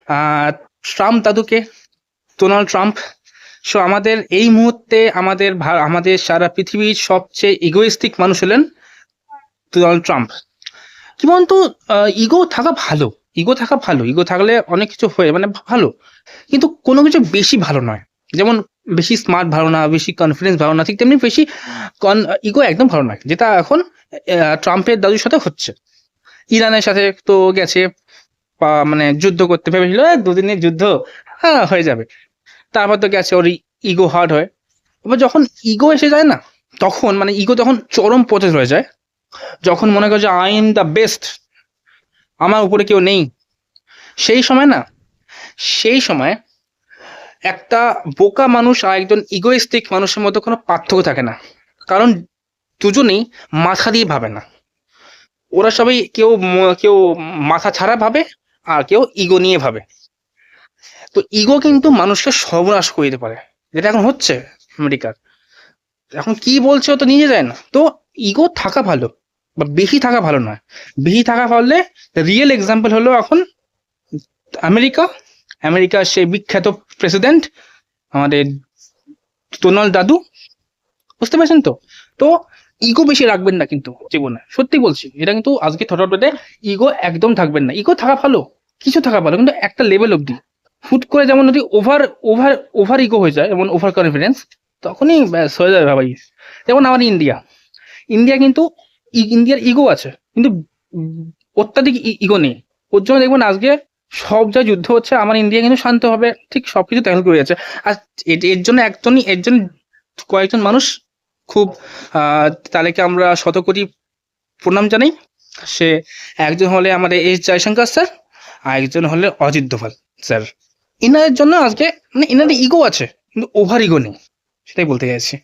আহ, Trump দাদুকে, Donald Trump. So আমাদের এই মুহূর্তে আমাদের সারা পৃথিবীর সবচেয়ে ইগোইস্টিক মানুষ হলেন ডোনাল্ড ট্রাম্প। কি বলতো, ইগো থাকা ভালো, ইগো থাকলে অনেক কিছু হয়ে মানে ভালো, কিন্তু কোনো কিছু বেশি ভালো নয়। যেমন বেশি স্মার্ট ভালো না, বেশি কনফিডেন্স ভালো না, ঠিক তেমনি বেশি ইগো একদম ভালো নয়, যেটা এখন ট্রাম্পের দাদুর সাথে হচ্ছে। ইরানের সাথে তো গেছে, মানে যুদ্ধ করতে ভেবেছিল, দুদিনের যুদ্ধ, হ্যাঁ হয়ে যাবে। তারপর তো গেছে, ওর ইগো হার্ট হয়। এবার যখন ইগো এসে যায় না, তখন মানে ইগো তখন চরম পথে হয়ে যায়, যখন মনে করে যে আই এম দ্য বেস্ট, আমার উপরে কেউ নেই। সেই সময় না, সেই সময় একটা বোকা মানুষ আর একজন ইগোইস্টিক মানুষের মধ্যে কোনো পার্থক্য থাকে না। কারণ দুজনেই মাথা দিয়ে ভাবে না। ওরা সবাই কেউ মাথা ছাড়া ভাবে, আর কেউ ইগো নিয়ে ভাবে। তো ইগো কিন্তু মানুষকে সর্বনাশ করে দিতে পারে, যেটা এখন হচ্ছে আমেরিকার। এখন কি বলছে ও তো নিজে যায় না। তো ইগো থাকা ভালো, বা বেশি থাকা ভালো নয়। বেশি থাকা পারলে রিয়েল এক্সাম্পল হলো এখন আমেরিকা। আমেরিকার সেই বিখ্যাত প্রেসিডেন্ট আমাদের ডোনাল্ড দাদু, বুঝতে পারছেন তো? তো ইগো বেশি রাখবেন না কিন্তু জীবনে, সত্যি বলছি এটা কিন্তু আজকে থট পেটে। ইগো একদম থাকবেন না। ইগো থাকা ভালো, কিছু থাকা ভালো, কিন্তু একটা লেভেল অবধি। হুট করে যেমন যদি ওভার ওভার ওভার ইগো হয়ে যায়, যেমন ওভার কনফিডেন্স, তখনই ব্যাস হয়ে যাবে ভাই। যেমন আমার ইন্ডিয়া, ইন্ডিয়া কিন্তু ইন্ডিয়ার ইগো আছে, কিন্তু অত্যাধিক ইগো নেই। ওর জন্য দেখবেন আজকে সব যা যুদ্ধ হচ্ছে, আমার ইন্ডিয়া কিন্তু শান্তভাবে ঠিক সবকিছু ট্যাকল করে যাচ্ছে। আর এর জন্য কয়েকজন মানুষ খুব, তাদেরকে আমরা শতকোটি প্রণাম জানাই। সে একজন হলে আমাদের জয়শঙ্কর স্যার, আর একজন হলে অজিত দোভাল স্যার। এনাদের জন্য আজকে মানে এনাদের ইগো আছে, কিন্তু ওভার ইগো নেই, সেটাই বলতে চাইছি।